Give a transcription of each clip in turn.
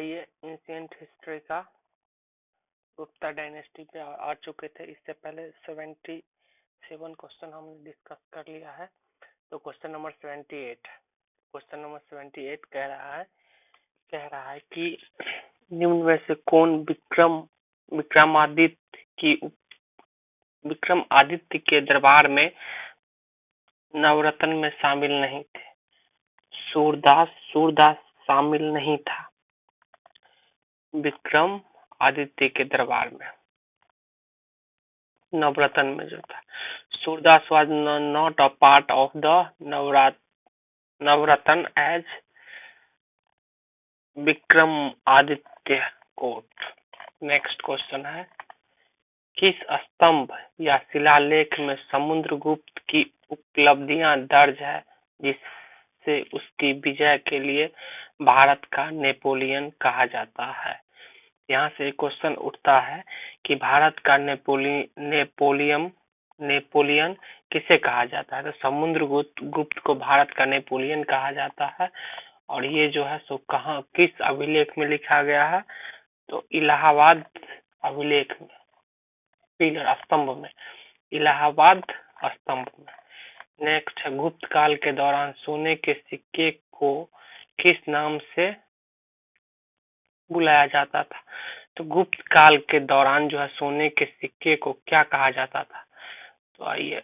आइए ancient history का Gupta dynasty पे आ चुके थे। इससे पहले 77 क्वेश्चन हमने डिस्कस कर लिया है। तो क्वेश्चन नंबर 78 कह रहा है कि निम्न में से कौन विक्रमादित्य के दरबार में नवरत्न में शामिल नहीं थे। सूरदास शामिल नहीं था विक्रम आदित्य के दरबार में, नवरत्न में जो था। Surdas was not a part of the Navratna as Vikramaditya court. Next question है, किस स्तंभ या शिलालेख में समुद्रगुप्त की उपलब्धियां दर्ज है जिससे उसकी विजय के लिए भारत का नेपोलियन कहा जाता है। यहाँ से एक क्वेश्चन उठता है कि भारत का नेपोलियन किसे कहा जाता है। तो समुद्रगुप्त को भारत का नेपोलियन कहा जाता है। और ये जो है सो कहाँ किस अभिलेख में लिखा गया है, तो इलाहाबाद अभिलेख में, पिलर स्तंभ में, इलाहाबाद स्तंभ में। नेक्स्ट है, गुप्त काल के दौरान सोने के सिक्के को किस नाम से बुलाया जाता था। तो गुप्त काल के दौरान जो है सोने के सिक्के को क्या कहा जाता था। तो आइए,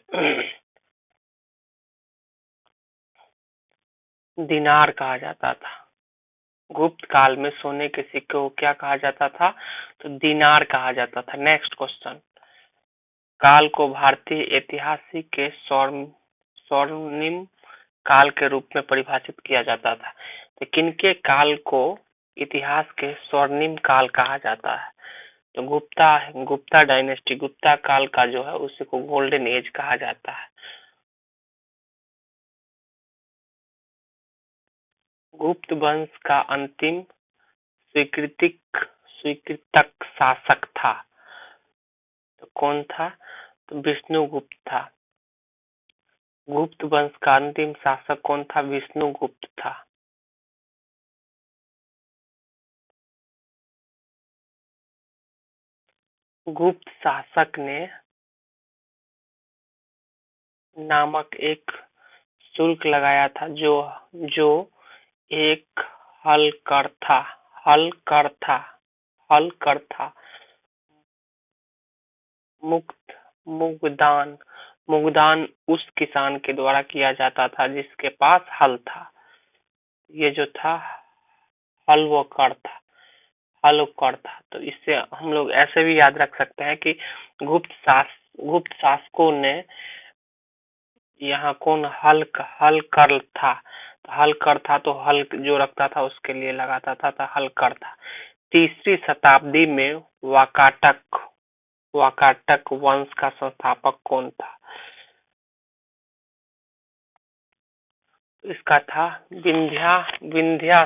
दिनार कहा जाता था। गुप्त काल में सोने के सिक्के को क्या कहा जाता था, तो दिनार कहा जाता था। नेक्स्ट क्वेश्चन, काल को भारतीय ऐतिहासिक के स्वर्णिम काल के रूप में परिभाषित किया जाता था। तो किनके काल को इतिहास के स्वर्णिम काल कहा जाता है। तो गुप्ता डायनेस्टी, गुप्ता काल का जो है उसी को गोल्डन एज कहा जाता है। गुप्त वंश का अंतिम स्वीकृतक शासक था, तो कौन था, तो विष्णुगुप्त था। गुप्त वंश का अंतिम शासक कौन था, विष्णुगुप्त था। गुप्त शासक ने नामक एक शुल्क लगाया था जो एक हलकर था। मुगदान उस किसान के द्वारा किया जाता था जिसके पास हल था। ये जो था हलकर था। तो इससे हम लोग ऐसे भी याद रख सकते हैं कि गुप्त शासकों ने यहाँ कौन हलकर था। तो हलकर था, तो हल जो रखता था उसके लिए लगाता था, तो हलकर था। तीसरी शताब्दी में वाकाटक वंश का संस्थापक कौन था। इसका था विंध्या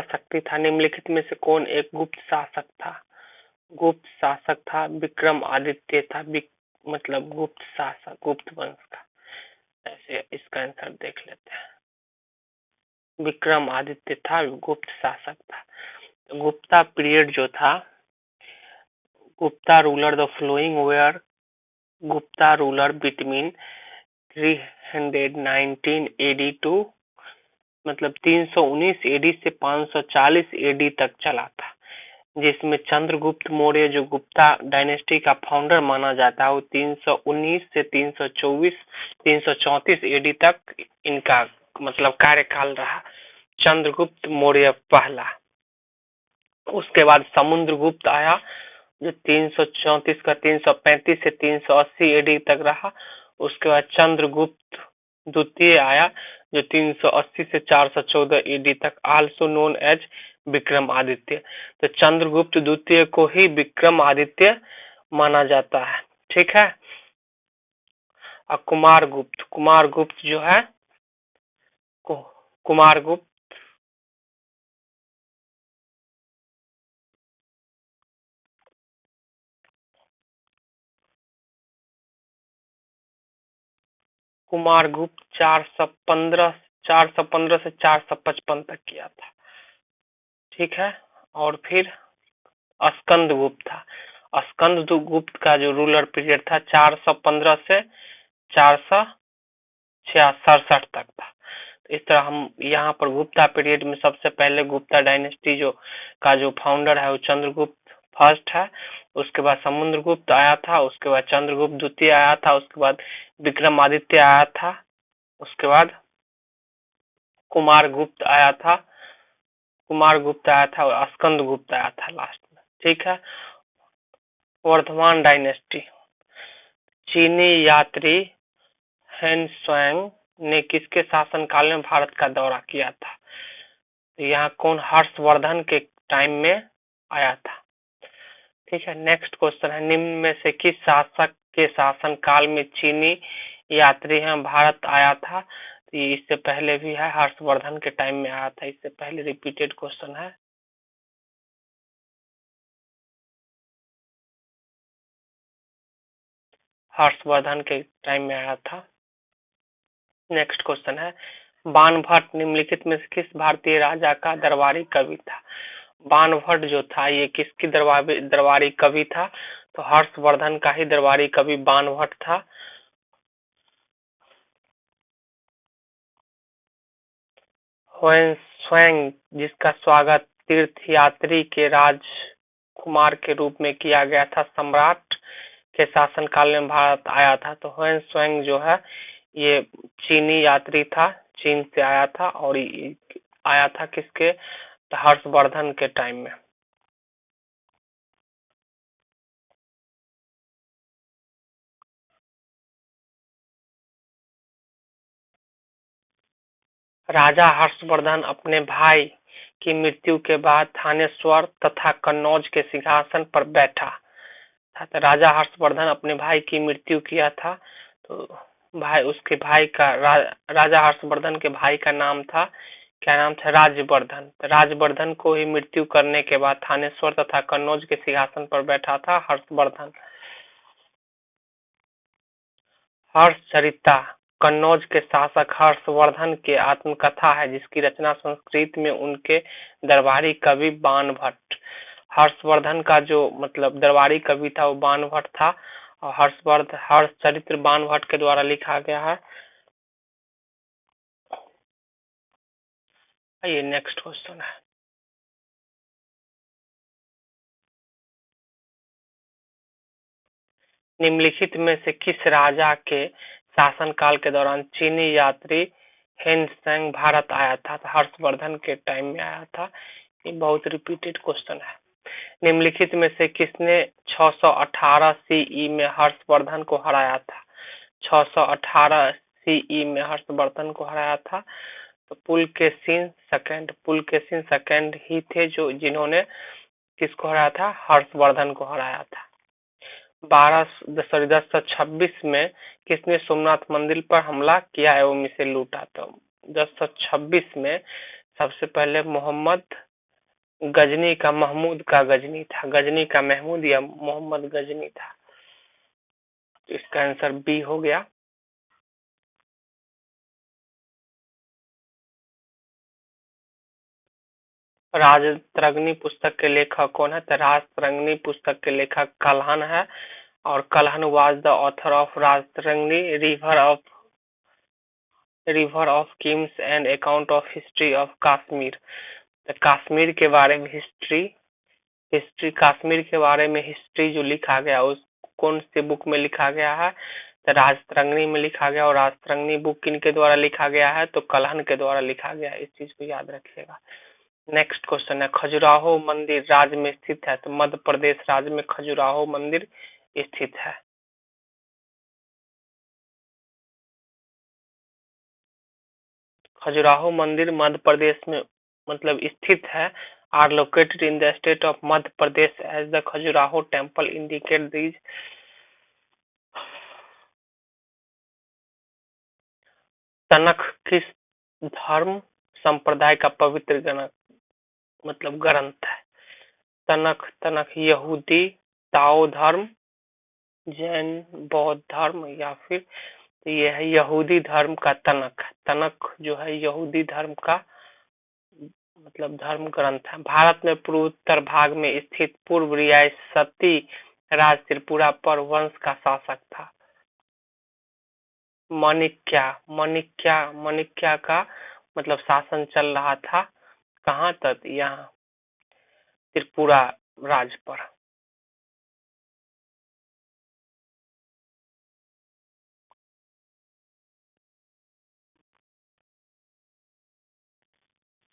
शक्ति था। निम्नलिखित में से कौन एक गुप्त शासक था, विक्रमादित्य था। मतलब गुप्त शासक, गुप्त वंश का। ऐसे इसका आंसर देख लेते हैं, विक्रमादित्य था, गुप्त शासक था। गुप्ता पीरियड जो था, Gupta ruler the following were Gupta ruler between 319 AD to, मतलब 319 एडी से 540 एडी तक चला था, जिसमें चंद्रगुप्त मौर्य जो गुप्ता डायनेस्टी का फाउंडर माना जाता है वो 319 से 334 एडी तक इनका मतलब कार्यकाल रहा, चंद्रगुप्त मौर्य पहला। उसके बाद समुद्रगुप्त आया जो 334 का 335 से 380 एडी तक रहा। उसके बाद चंद्रगुप्त द्वितीय आया जो 380 से 414 एडी तक, आल्सो नोन एज विक्रमादित्य। तो चंद्रगुप्त द्वितीय को ही विक्रमादित्य माना जाता है, ठीक है। और कुमारगुप्त जो है, कुमारगुप्त 415 415 से 455 तक किया था। ठीक है। और फिर स्कंदगुप्त था। स्कंदगुप्त का जो रूलर पीरियड था 415 से 467 तक था। तो इस तरह हम यहाँ पर गुप्ता पीरियड में सबसे पहले गुप्ता डायनेस्टी जो फाउंडर है वो चंद्रगुप्त फर्स्ट है। उसके बाद समुद्रगुप्त आया था, उसके बाद चंद्रगुप्त द्वितीय आया था, उसके बाद विक्रमादित्य आया था, उसके बाद कुमार गुप्त आया था और स्कंद गुप्त आया था लास्ट में। ठीक है। वर्धमान डायनेस्टी। चीनी यात्री हेन स्वैंग ने किसके शासनकाल में भारत का दौरा किया था? तो यहाँ कौन? हर्षवर्धन के टाइम में आया था। ठीक है। नेक्स्ट क्वेश्चन है, निम्न में से किस शासक के शासनकाल में चीनी यात्री है भारत आया था? तो ये इससे पहले भी है, हर्षवर्धन के टाइम में आया था, इससे पहले रिपीटेड क्वेश्चन है। हर्षवर्धन के टाइम में आया था। नेक्स्ट क्वेश्चन है, बाणभट्ट निम्नलिखित में से किस भारतीय राजा का दरबारी कवि था? बाणभट्ट जो था ये किसकी दरबारी कवि था? तो हर्षवर्धन का ही दरबारी कवि बाणभट्ट था। हुएनत्सांग जिसका स्वागत तीर्थयात्री के राजकुमार के रूप में किया गया था, सम्राट के शासनकाल में भारत आया था। तो हुएनत्सांग जो है ये चीनी यात्री था, चीन से आया था और आया था किसके? हर्षवर्धन के टाइम में। राजा हर्षवर्धन अपने भाई की मृत्यु के बाद थानेश्वर तथा कन्नौज के सिंहासन पर बैठा था। तो राजा हर्षवर्धन अपने भाई की मृत्यु किया था। तो उसके भाई का राजा हर्षवर्धन के भाई का नाम था, क्या नाम था? राजवर्धन। तो राजवर्धन को ही मृत्यु करने के बाद थानेश्वर तथा कन्नौज के सिंहासन पर बैठा था हर्षवर्धन। हर्षचरिता कन्नौज के शासक हर्षवर्धन के आत्मकथा है जिसकी रचना संस्कृत में उनके दरबारी कवि बाणभट्ट। हर्षवर्धन का जो मतलब दरबारी कवि था वो बाणभट्ट था और हर्षचरित्र बाणभट्ट के द्वारा लिखा गया है। ये नेक्स्ट क्वेश्चन है, निम्नलिखित में से किस राजा के शासनकाल के दौरान चीनी यात्री हेनसेंग भारत आया था? तो हर्षवर्धन के टाइम में आया था। ये बहुत रिपीटेड क्वेश्चन है। निम्नलिखित में से किसने 618 सीई में हर्षवर्धन को हराया था? 618 सीई में हर्षवर्धन को हराया था। तो पुलकेशिन सेकंड ही थे जो जिन्होंने किसको हराया था? हर्षवर्धन को हराया था। 1026 में किसने सोमनाथ मंदिर पर हमला किया एवं इसे लूटा? तो 1026 में सबसे पहले महमूद का गजनी था। गजनी का महमूद या मोहम्मद गजनी था। तो इसका आंसर बी हो गया। राजतरंगिणी पुस्तक के लेखक कौन है? तो राजतरंगिणी पुस्तक के लेखक कल्हन है और Kalhana was the author of Rajatarangini river of KIMS and account of history of Kashmir. तो कश्मीर के बारे में हिस्ट्री कश्मीर के बारे में हिस्ट्री जो लिखा गया उस कौन से बुक में लिखा गया है? तो राजतरंगिणी में लिखा गया। और राजतरंगिणी बुक किनके द्वारा लिखा गया है? तो कल्हन के द्वारा लिखा गया है। इस चीज को याद रखिएगा। नेक्स्ट क्वेश्चन है, खजुराहो मंदिर राज्य में स्थित है? तो मध्य प्रदेश राज्य में खजुराहो मंदिर स्थित है। खजुराहो मंदिर मध्य प्रदेश में मतलब स्थित है। Are located in the state of Madhya Pradesh as the Khajuraho temple indicate these. तनख किस धर्म संप्रदाय का पवित्र ग्रंथ है? तनख यहूदी, ताओ धर्म, जैन, बौद्ध धर्म या फिर तो ये है यहूदी धर्म का तनक। तनक जो है यहूदी धर्म का मतलब धर्म ग्रंथ है। भारत में पूर्वोत्तर भाग में स्थित पूर्व रियासती राज त्रिपुरा पर वंश का शासक था। मणिक्या का मतलब शासन चल रहा था कहाँ तक, यहाँ त्रिपुरा राज पर।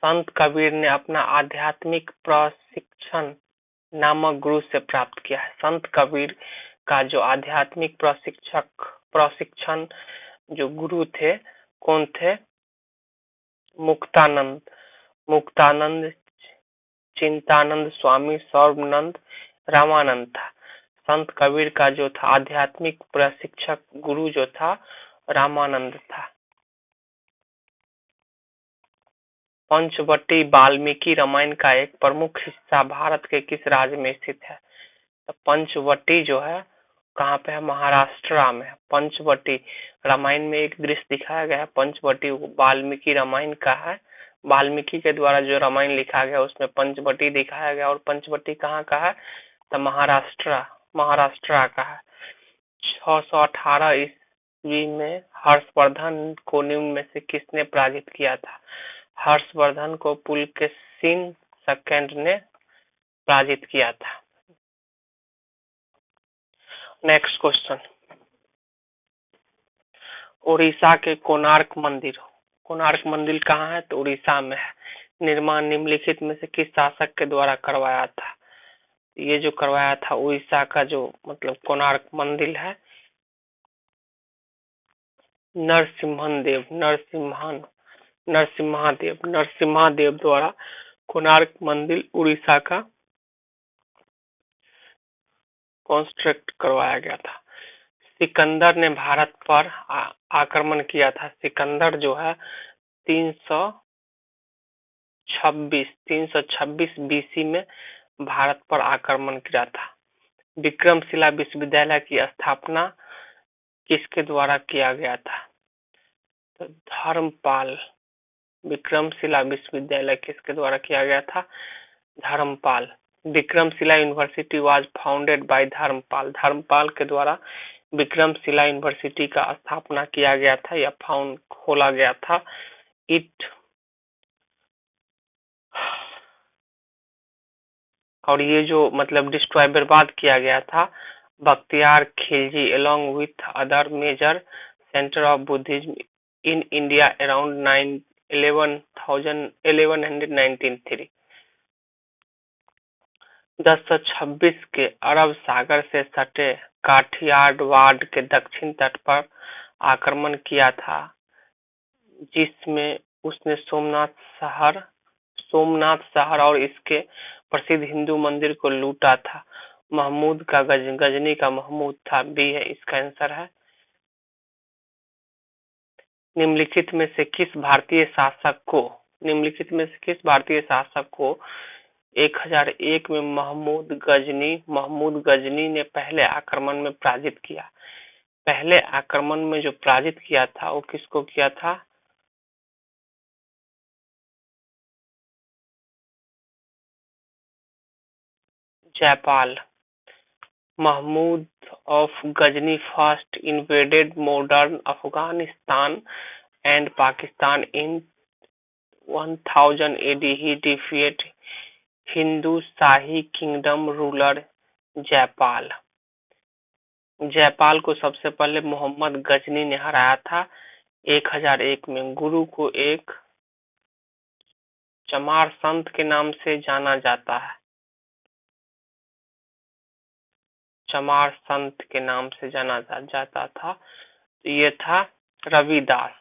संत कबीर ने अपना आध्यात्मिक प्रशिक्षण नामक गुरु से प्राप्त किया है। संत कबीर का जो आध्यात्मिक प्रशिक्षण जो गुरु थे, कौन थे? मुक्तानंद, मुक्तानंद, चिंतानंद स्वामी, सर्वनंद, रामानंद था। संत कबीर का जो था आध्यात्मिक प्रशिक्षक गुरु जो था रामानंद था। पंचवटी वाल्मीकि रामायण का एक प्रमुख हिस्सा भारत के किस राज्य में स्थित है? तो पंचवटी जो है कहाँ पे है? महाराष्ट्र में है। पंचवटी रामायण में एक दृश्य दिखाया गया है, पंचवटी वाल्मीकि रामायण का है। वाल्मीकि के द्वारा जो रामायण लिखा गया उसमें पंचवटी दिखाया गया, और पंचवटी कहाँ का है? तो महाराष्ट्र का है। 618 ईस्वी में हर्षवर्धन को निम्न में से किसने पराजित किया था? हर्षवर्धन को पुलकेशिन सेकंड ने पराजित किया था। नेक्स्ट क्वेश्चन, उड़ीसा के कोणार्क मंदिर कहाँ है? तो उड़ीसा में है। निर्माण निम्नलिखित में से किस शासक के द्वारा करवाया था? ये जो करवाया था उड़ीसा का जो मतलब कोणार्क मंदिर है, नरसिम्हादेव द्वारा कोणार्क मंदिर उड़ीसा का कंस्ट्रक्ट करवाया गया था। सिकंदर ने भारत पर आक्रमण किया था। सिकंदर जो है 326 बीसी में भारत पर आक्रमण किया था। विक्रमशिला विश्वविद्यालय की स्थापना किसके द्वारा किया गया था? तो धर्मपाल। विक्रमशिला विश्वविद्यालय किसके द्वारा किया गया था? Dharmapala. Vikramshila university was founded by Dharmapala. Dharmapala के द्वारा विक्रमशिला यूनिवर्सिटी का स्थापना किया गया था या खोला गया था। और ये जो मतलब डिस्ट्रॉय बर्बाद किया गया था Bakhtiyar Khilji along with other major center of Buddhism in India around 1193। 1026 के अरब सागर से सटे काठियावाड़ के दक्षिण तट पर आक्रमण किया था, जिसमें उसने सोमनाथ शहर और इसके प्रसिद्ध हिंदू मंदिर को लूटा था। महमूद का गजनी का महमूद था, बी है इसका आंसर है। निम्नलिखित में से किस भारतीय शासक को 1001 में महमूद गजनी ने पहले आक्रमण में पराजित किया? पहले आक्रमण में जो पराजित किया था वो किसको किया था? Jaipal. Mahmud of Ghazni first invaded modern Afghanistan and Pakistan in 1000 AD. He defeated Hindu Shahi Kingdom ruler Jaipal. Jaipal को सबसे पहले मोहम्मद गजनी ने हराया था 1001 में। गुरु को एक चमार संत के नाम से जाना जाता है। चमार संत के नाम से जाना जाता था, तो ये था रविदास।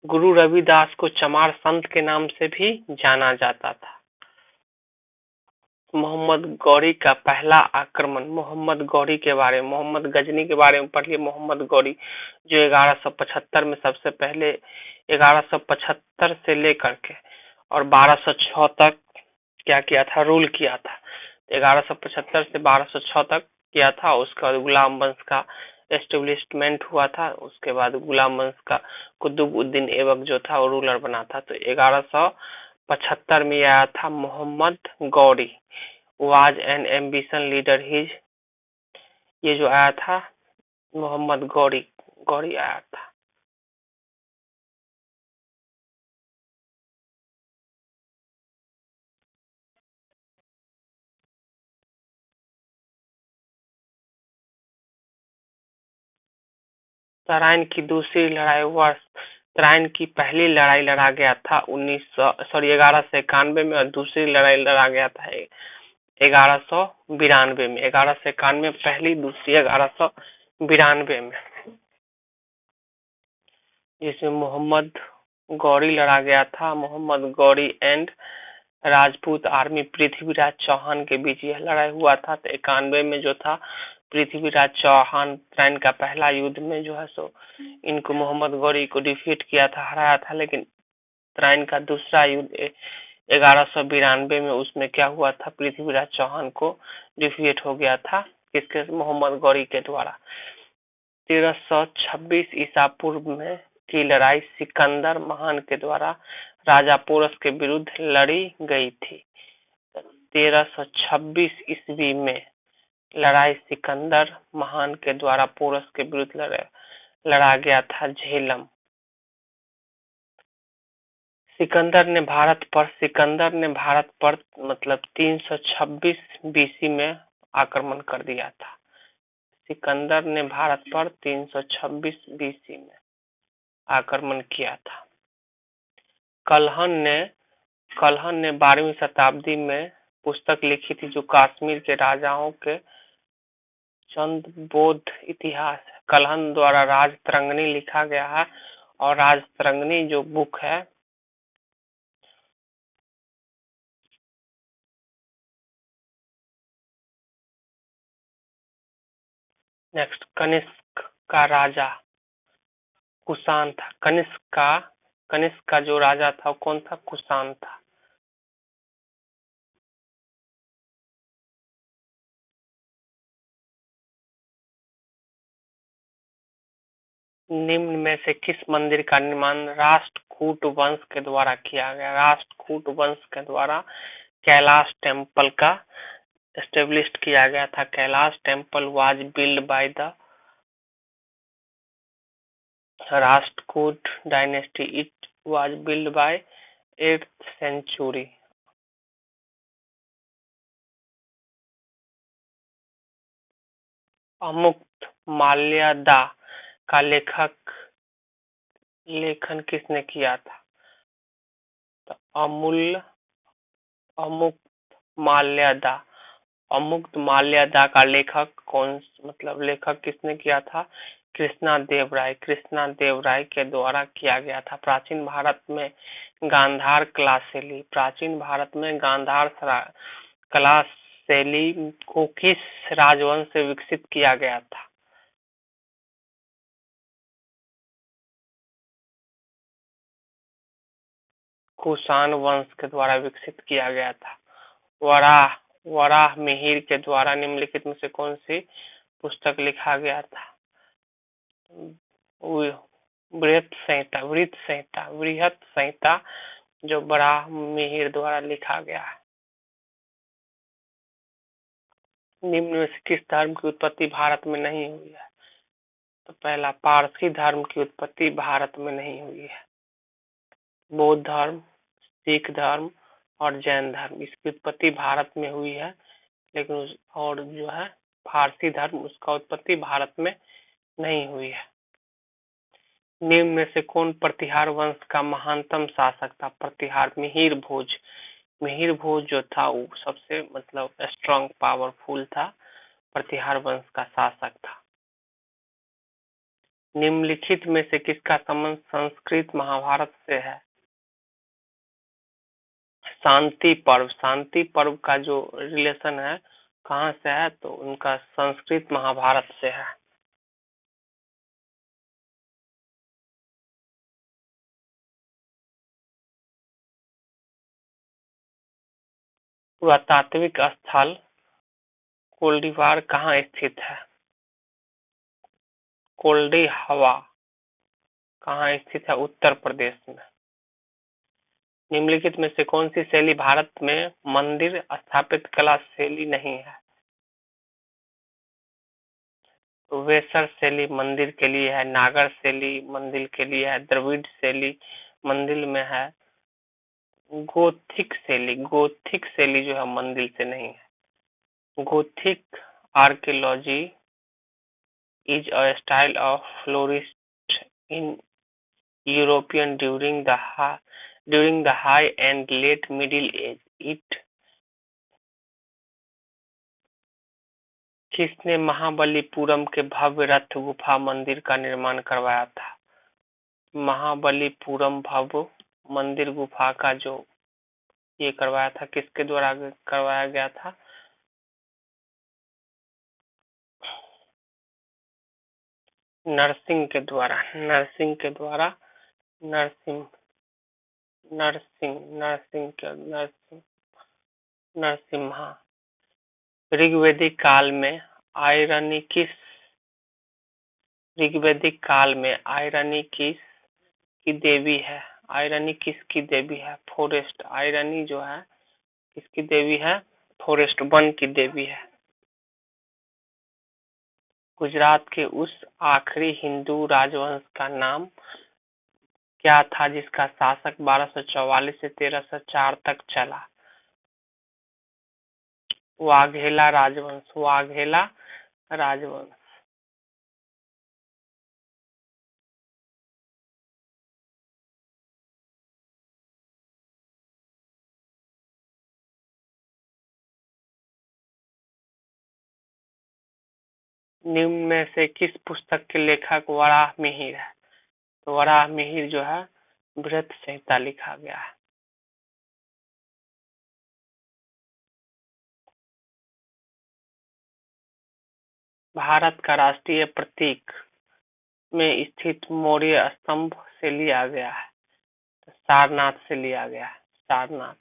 गुरु रविदास को चमार संत के नाम से भी जाना जाता था। मोहम्मद गौरी का पहला आक्रमण। मोहम्मद गौरी के बारे में, मोहम्मद गजनी के बारे में पढ़िए। मोहम्मद गौरी जो 1175 में सबसे पहले 1175 से लेकर के और 1206 तक क्या किया था? रूल किया था। 1175 से 1206 तक किया था। उसके बाद गुलाम वंश का एस्टेब्लिशमेंट हुआ था। उसके बाद गुलाम वंश का कुतुबुद्दीन ऐबक जो था वो रूलर बना था। तो 1175 में आया था Mohammad Ghori, was an ambition leader his. ये जो आया था मोहम्मद गौरी, गौरी आया था। तराइन की दूसरी लड़ाई वर्ष, तराइन की पहली लड़ाई लड़ा गया था 1191 में, और दूसरी लड़ाई लड़ा गया था 1192 में। 1191 पहली, दूसरी 1192 में, जिसमें मोहम्मद गौरी लड़ा गया था। मोहम्मद गौरी एंड राजपूत आर्मी पृथ्वीराज चौहान के बीच यह लड़ाई हुआ था। तो 91 में जो था पृथ्वीराज चौहान तराइन का पहला युद्ध में जो है सो इनको मोहम्मद गौरी को डिफीट किया था, हराया था। लेकिन तराइन का दूसरा युद्ध 1192 में, उसमें क्या हुआ था, पृथ्वीराज चौहान को डिफीट हो गया था, किसके, मोहम्मद गौरी के द्वारा। 1326 ईसा पूर्व में की लड़ाई सिकंदर महान के द्वारा राजा पोरस के विरुद्ध लड़ी गई थी। 1326 ईस्वी में लड़ाई सिकंदर महान के द्वारा पोरस के विरुद्ध लड़ा गया था झेलम। सिकंदर ने भारत पर मतलब 326 बीसी में आक्रमण कर दिया था। सिकंदर ने भारत पर 326 बीसी में आक्रमण किया था। कल्हण ने 12वीं शताब्दी में पुस्तक लिखी थी जो कश्मीर के राजाओं के चंद्रबोध इतिहास है। कल्हण द्वारा राजतरंगिणी लिखा गया है, और राजतरंगिणी जो बुक है, नेक्स्ट, कनिष्क का राजा कुषाण था। कनिष्क का जो राजा था वो कौन था, कुषाण था। निम्न में से किस मंदिर का निर्माण राष्ट्रकूट वंश के द्वारा किया गया। राष्ट्रकूट वंश के द्वारा कैलाश टेम्पल का एस्टेब्लिश किया गया था। Kailash temple was build by the Rashtrakuta dynasty. It was build by 8th century. Amuktamalyada का लेखन किसने किया था। तो अमुक्त माल्यादा, अमुक्त माल्यादा का लेखक कौन, मतलब लेखक किसने किया था, कृष्णा देव राय। कृष्णा देव राय के द्वारा किया गया था। प्राचीन भारत में गांधार कला शैली, प्राचीन भारत में गांधार कला शैली को किस राजवंश से विकसित किया गया था। कुषाण वंश के द्वारा विकसित किया गया था। वराह वराह मिहिर के द्वारा निम्नलिखित में से कौन सी पुस्तक लिखा गया था। वृहत संहिता जो वराह मिहिर द्वारा लिखा गया है। निम्न में से किस धर्म की उत्पत्ति भारत में नहीं हुई है। तो पहला, पारसी धर्म की उत्पत्ति भारत में नहीं हुई है। बौद्ध धर्म, सिख धर्म और जैन धर्म, इसकी उत्पत्ति भारत में हुई है, लेकिन और जो है फारसी धर्म, उसका उत्पत्ति भारत में नहीं हुई है। निम्न में से कौन प्रतिहार वंश का महानतम शासक था। प्रतिहार मिहिर भोज। मिहिर भोज जो था वो सबसे मतलब स्ट्रॉन्ग पावरफुल था, प्रतिहार वंश का शासक था। निम्नलिखित में से किसका संबंध संस्कृत महाभारत से है। शांति पर्व का जो रिलेशन है कहाँ से है, तो उनका संस्कृत महाभारत से है। पुरातात्विक स्थल कोल्डिवार कहाँ स्थित है। कोल्डी हवा कहाँ स्थित है? उत्तर प्रदेश में। निम्नलिखित में से कौन सी शैली भारत में मंदिर स्थापित कला शैली नहीं है? तो वेसर शैली मंदिर के लिए है, नागर शैली मंदिर के लिए है, द्रविड़ शैली मंदिर में है, गोथिक शैली जो है मंदिर से नहीं है। Gothic archaeology is a style of flourished in European during the High and Late Middle Age. It किसने महाबलीपुरम के भव्य रथ गुफा मंदिर का निर्माण करवाया था? महाबलीपुरम भव्य मंदिर गुफा का जो ये करवाया था, किसके द्वारा करवाया गया था? नरसिंह के द्वारा। नरसिम्हा। ऋग्वैदिक काल में आयरनी किसकी देवी है? आयरनी किसकी देवी है? फॉरेस्ट। आयरनी जो है किसकी देवी है? फॉरेस्ट, वन की देवी है। गुजरात के उस आखिरी हिंदू राजवंश का नाम क्या था जिसका शासक 1244 से 1304 तक चला? वाघेला राजवंश। निम्न में से किस पुस्तक के लेखक वराह मिहिर है? तो वराह मिहिर जो है बृहत संहिता लिखा गया है। भारत का राष्ट्रीय प्रतीक में स्थित मौर्य स्तंभ से लिया गया है? सारनाथ से लिया गया है। सारनाथ।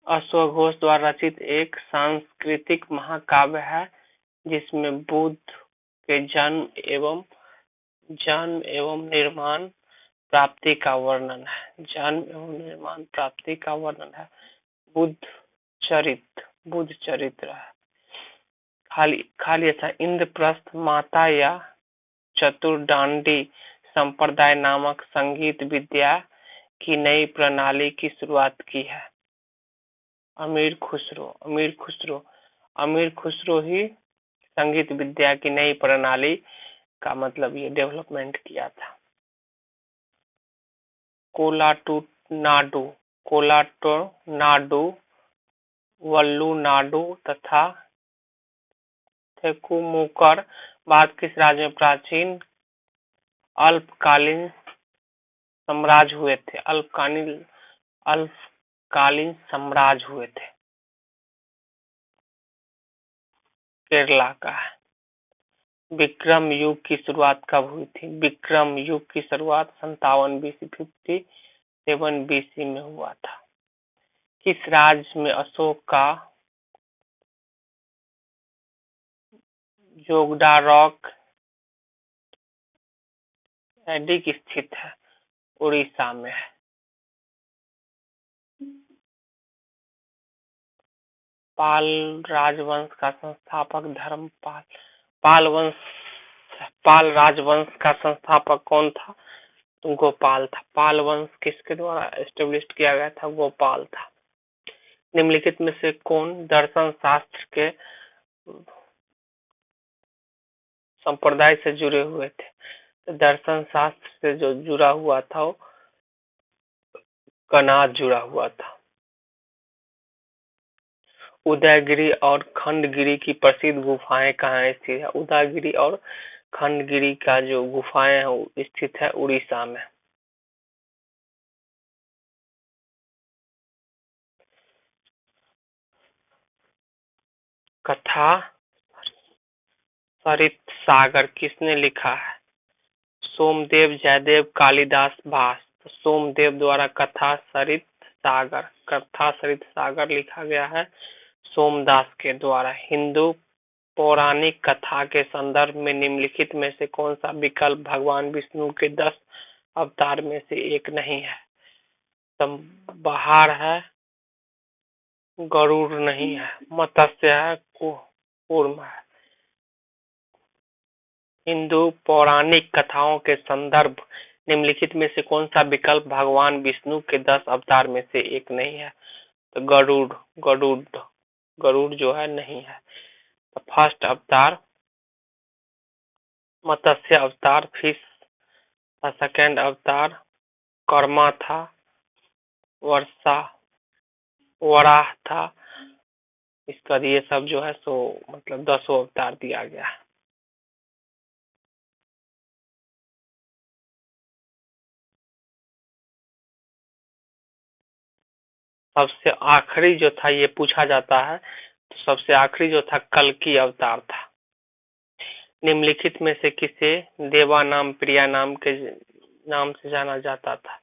अश्वघोष द्वारा रचित एक सांस्कृतिक महाकाव्य है जिसमें बुद्ध के जन्म एवं निर्माण प्राप्ति का वर्णन है। बुद्ध चरित्र है। खाली था। इंद्रप्रस्थ माता या चतुर्दांडी संप्रदाय नामक संगीत विद्या की नई प्रणाली की शुरुआत की है? अमीर खुसरो ही संगीत विद्या की नई प्रणाली का मतलब ये डेवलपमेंट किया था। कोलाटो वल्लुनाडु तथा थेकुमुकर बाद किस राज्य में प्राचीन अल्पकालीन साम्राज्य हुए थे? अल्पकालीन साम्राज्य हुए थे। केरला का है। विक्रम युग की शुरुआत कब हुई थी? विक्रम युग की शुरुआत 57 BC 57 BC में हुआ था। किस राज्य में अशोक का जोगदा रॉक एडिक स्थित है? उड़ीसा में है। पाल राजवंश का संस्थापक धर्मपाल। पाल राजवंश का संस्थापक कौन था? तो गोपाल था। पाल वंश किसके द्वारा एस्टेब्लिश किया गया था? गोपाल था। निम्नलिखित में से कौन दर्शन शास्त्र के संप्रदाय से जुड़े हुए थे? तो दर्शन शास्त्र से जो जुड़ा हुआ था वो कनाद जुड़ा हुआ था। उदयगिरी और खंडगिरी की प्रसिद्ध गुफाएं कहाँ स्थित है? उदयगिरी और खंडगिरी का जो गुफाएं है स्थित है उड़ीसा में। कथा सरित सागर किसने लिखा है? सोमदेव, जयदेव, कालिदास, भास। तो सोमदेव द्वारा कथा सरित सागर लिखा गया है। सोमदास के द्वारा हिंदू पौराणिक कथा के संदर्भ में निम्नलिखित में से कौन सा विकल्प भगवान विष्णु के 10 अवतार में से एक नहीं है? संहार है, गरुड़ नहीं है, मत्स्य है, कूर्म है। हिंदू पौराणिक कथाओं के संदर्भ निम्नलिखित में से कौन सा विकल्प भगवान विष्णु के 10 अवतार में से एक नहीं है? तो गरुड़ जो है नहीं है। तो फर्स्ट अवतार मत्स्य अवतार, फिश था। सेकेंड अवतार कर्मा था, वर्षा वराह था। इसका ये सब जो है सो मतलब 10 अवतार दिया गया है। सबसे आखिरी जो था ये पूछा जाता है, तो सबसे आखिरी जो था कल्कि अवतार था। निम्नलिखित में से किसे देवा नाम प्रिया नाम के नाम से जाना जाता था?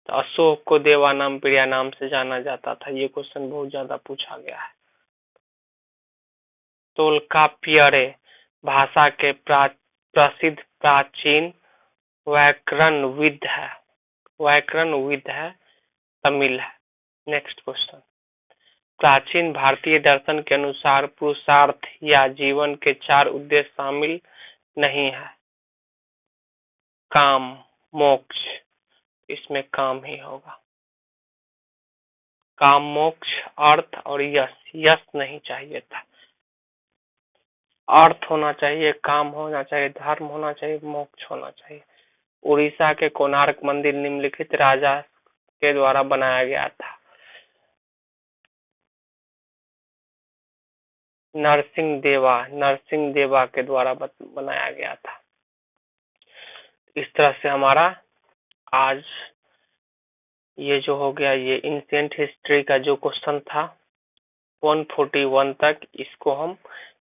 तो अशोक को देवा नाम प्रिया नाम से जाना जाता था। ये क्वेश्चन बहुत ज्यादा पूछा गया है। तोल्काप्पियर भाषा के प्रसिद्ध प्राचीन व्याकरणविद है, तमिल है। नेक्स्ट क्वेश्चन, प्राचीन भारतीय दर्शन के अनुसार पुरुषार्थ या जीवन के 4 उद्देश्य शामिल नहीं है। काम, मोक्ष, इसमें काम ही होगा। काम, मोक्ष, अर्थ और यश नहीं चाहिए था। अर्थ होना चाहिए, काम होना चाहिए, धर्म होना चाहिए, मोक्ष होना चाहिए। उड़ीसा के कोणार्क मंदिर निम्नलिखित राजा के द्वारा बनाया गया था? नरसिंह देवा के द्वारा बनाया गया था। इस तरह से हमारा आज ये जो हो गया, ये एंशिएंट हिस्ट्री का जो क्वेश्चन था 141 तक, इसको हम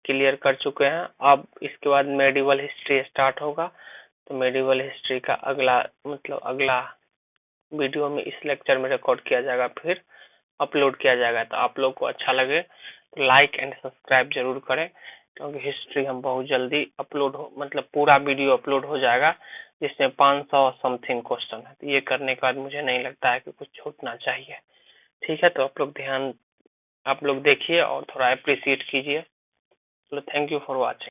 क्लियर कर चुके हैं। अब इसके बाद मेडिवल हिस्ट्री स्टार्ट होगा। तो मेडिवल हिस्ट्री का अगला वीडियो में इस लेक्चर में रिकॉर्ड किया जाएगा, फिर अपलोड किया जाएगा। तो आप लोग को अच्छा लगे तो लाइक एंड सब्सक्राइब जरूर करें, क्योंकि हिस्ट्री हम बहुत जल्दी पूरा वीडियो अपलोड हो जाएगा, जिसमें 500 समथिंग क्वेश्चन है। तो ये करने के बाद मुझे नहीं लगता है कि कुछ छूटना चाहिए। ठीक है, तो आप लोग देखिए और थोड़ा अप्रिशिएट कीजिए। Thank you for watching.